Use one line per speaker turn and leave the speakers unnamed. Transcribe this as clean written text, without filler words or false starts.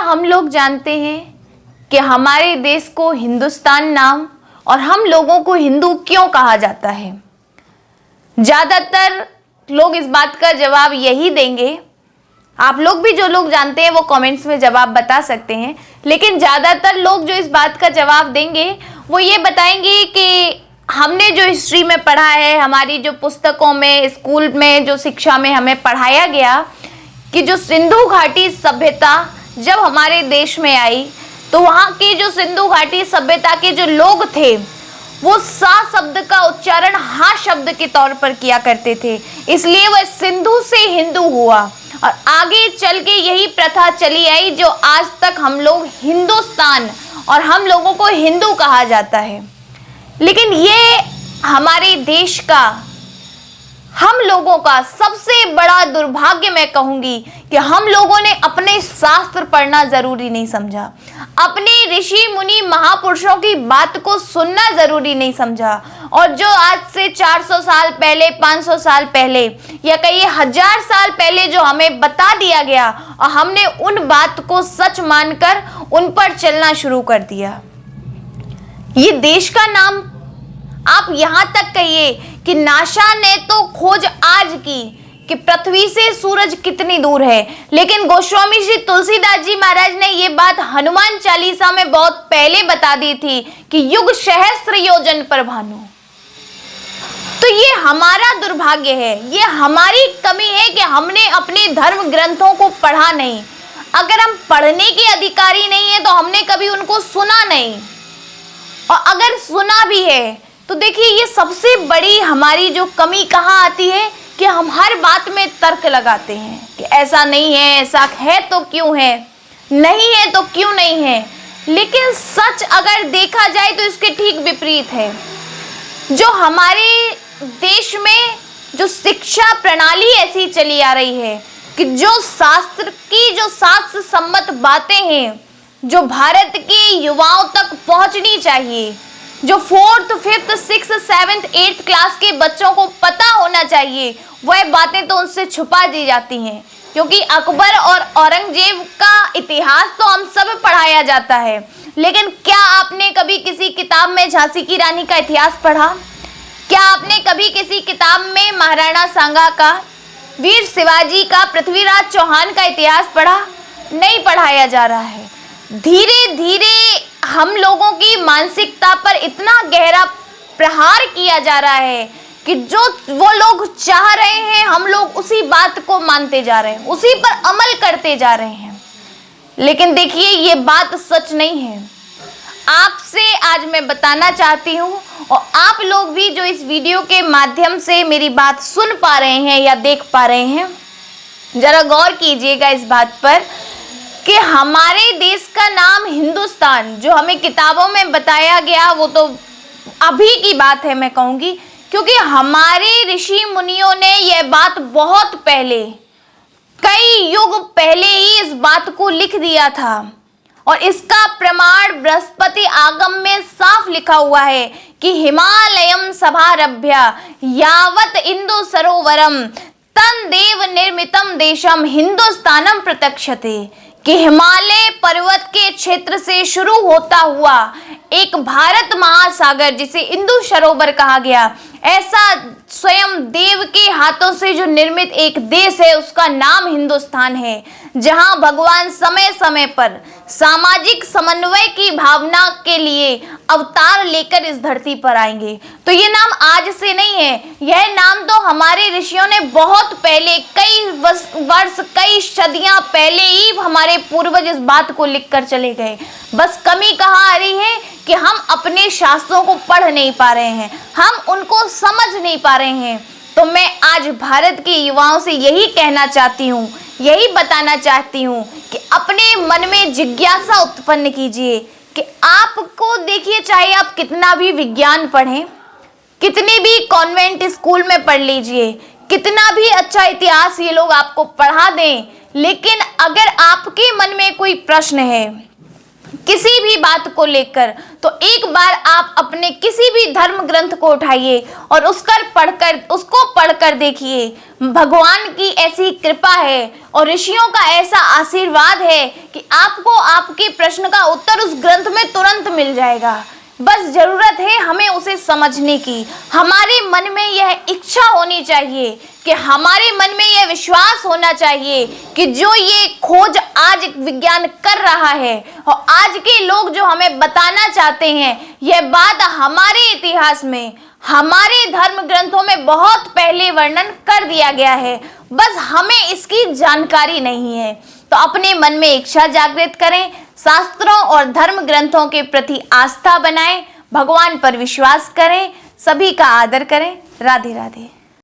हम लोग जानते हैं कि हमारे देश को हिंदुस्तान नाम और हम लोगों को हिंदू क्यों कहा जाता है? ज़्यादातर लोग इस बात का जवाब यही देंगे। आप लोग भी जो लोग जानते हैं वो कमेंट्स में जवाब बता सकते हैं, लेकिन ज़्यादातर लोग जो इस बात का जवाब देंगे वो ये बताएंगे कि हमने जो हिस्ट्री में पढ़ा है, हमारी जो पुस्तकों में, स्कूल में जो शिक्षा में हमें पढ़ाया गया कि जो सिंधु घाटी सभ्यता जब हमारे देश में आई तो वहाँ की जो सिंधु घाटी सभ्यता के जो लोग थे वो सा शब्द का उच्चारण हा शब्द के तौर पर किया करते थे, इसलिए वह सिंधु से हिंदू हुआ और आगे चल के यही प्रथा चली आई जो आज तक हम लोग हिंदुस्तान और हम लोगों को हिंदू कहा जाता है। लेकिन ये हमारे देश का, हम लोगों का सबसे बड़ा दुर्भाग्य मैं कहूंगी कि हम लोगों ने अपने शास्त्र पढ़ना जरूरी नहीं समझा, अपने ऋषि मुनि महापुरुषों की बात को सुनना जरूरी नहीं समझा, और जो आज से 400 साल पहले, 500 साल पहले या कई 1000 साल पहले जो हमें बता दिया गया और हमने उन बात को सच मानकर उन पर चलना शुरू कर दिया। ये देश का नाम आप यहां तक कहिए कि नासा ने तो खोज आज की कि पृथ्वी से सूरज कितनी दूर है, लेकिन गोस्वामी श्री तुलसीदास जी महाराज ने ये बात हनुमान चालीसा में बहुत पहले बता दी थी कि युग सहस्त्र योजन पर भानु। तो ये हमारा दुर्भाग्य है, ये हमारी कमी है कि हमने अपने धर्म ग्रंथों को पढ़ा नहीं। अगर हम पढ़ने के अधिकारी नहीं है तो हमने कभी उनको सुना नहीं, और अगर सुना भी है तो देखिए ये सबसे बड़ी हमारी जो कमी कहाँ आती है कि हम हर बात में तर्क लगाते हैं कि ऐसा नहीं है, ऐसा है तो क्यों है, नहीं है तो क्यों नहीं है। लेकिन सच अगर देखा जाए तो इसके ठीक विपरीत है। जो हमारे देश में जो शिक्षा प्रणाली ऐसी चली आ रही है कि जो शास्त्र की जो शास्त्र सम्मत बातें हैं जो भारत के युवाओं तक पहुंचनी चाहिए, जो 4th, 5th, 6th, 7th, 8th class के बच्चों को पता होना चाहिए, वह बातें तो उनसे छुपा दी जाती हैं। क्योंकि अकबर और औरंगजेब का इतिहास तो हम सब पढ़ाया जाता है, लेकिन क्या आपने कभी किसी किताब में झांसी की रानी का इतिहास पढ़ा? क्या आपने कभी किसी किताब में महाराणा सांगा का, वीर शिवाजी का, पृथ्वीराज चौहान का इतिहास पढ़ा? नहीं पढ़ाया जा रहा है। धीरे धीरे हम लोगों की मानसिकता पर इतना गहरा प्रहार किया जा रहा है कि जो वो लोग चाह रहे हैं हम लोग उसी बात को मानते जा रहे हैं, उसी पर अमल करते जा रहे हैं। लेकिन देखिए ये बात सच नहीं है। आपसे आज मैं बताना चाहती हूँ, और आप लोग भी जो इस वीडियो के माध्यम से मेरी बात सुन पा रहे हैं या देख पा रहे हैं, जरा गौर कीजिएगा इस बात पर कि हमारे देश का नाम हिंदुस्तान जो हमें किताबों में बताया गया वो तो अभी की बात है मैं कहूँगी, क्योंकि हमारे ऋषि मुनियों ने यह बात बहुत पहले, कई युग पहले ही इस बात को लिख दिया था। और इसका प्रमाण बृहस्पति आगम में साफ लिखा हुआ है कि हिमालयम सभारभ्य यावत इंदु सरोवरम तन देव निर्मितम देशम हिंदुस्तानम प्रत्यक्षते, कि हिमालय पर्वत के क्षेत्र से शुरू होता हुआ एक भारत महासागर जिसे इंदु सरोवर कहा गया, ऐसा स्वयं देव के हाथों से जो निर्मित एक देश है उसका नाम हिंदुस्तान है, जहां भगवान समय समय पर सामाजिक समन्वय की भावना के लिए अवतार लेकर इस धरती पर आएंगे। तो ये नाम आज से नहीं है, यह नाम तो हमारे ऋषियों ने बहुत पहले, कई वर्ष, कई सदियां पहले ही हमारे पूर्वज इस बात को लिखकर चले गए। बस कमी कहाँ आ रही है कि हम अपने शास्त्रों को पढ़ नहीं पा रहे हैं, हम उनको समझ नहीं पा रहे हैं। तो मैं आज भारत के युवाओं से यही कहना चाहती हूँ, यही बताना चाहती हूँ कि अपने मन में जिज्ञासा उत्पन्न कीजिए कि आपको देखिए, चाहे आप कितना भी विज्ञान पढ़ें, कितनी भी कॉन्वेंट स्कूल में पढ़ लीजिए, कितना भी अच्छा इतिहास ये लोग आपको पढ़ा दें, लेकिन अगर आपके मन में कोई प्रश्न है किसी भी बात को लेकर, तो एक बार आप अपने किसी भी धर्म ग्रंथ को उठाइए और उसको पढ़कर देखिए। भगवान की ऐसी कृपा है और ऋषियों का ऐसा आशीर्वाद है कि आपको आपके प्रश्न का उत्तर उस ग्रंथ में तुरंत मिल जाएगा। बस जरूरत है हमें उसे समझने की। हमारे मन में यह इच्छा होनी चाहिए, कि हमारे मन में यह विश्वास होना चाहिए कि जो ये खोज आज विज्ञान कर रहा है और आज के लोग जो हमें बताना चाहते हैं, यह बात हमारे इतिहास में, हमारे धर्म ग्रंथों में बहुत पहले वर्णन कर दिया गया है। बस हमें इसकी जानकारी नहीं है। तो अपने मन में इच्छा जागृत करें, शास्त्रों और धर्म ग्रंथों के प्रति आस्था बनाएं, भगवान पर विश्वास करें, सभी का आदर करें। राधे राधे।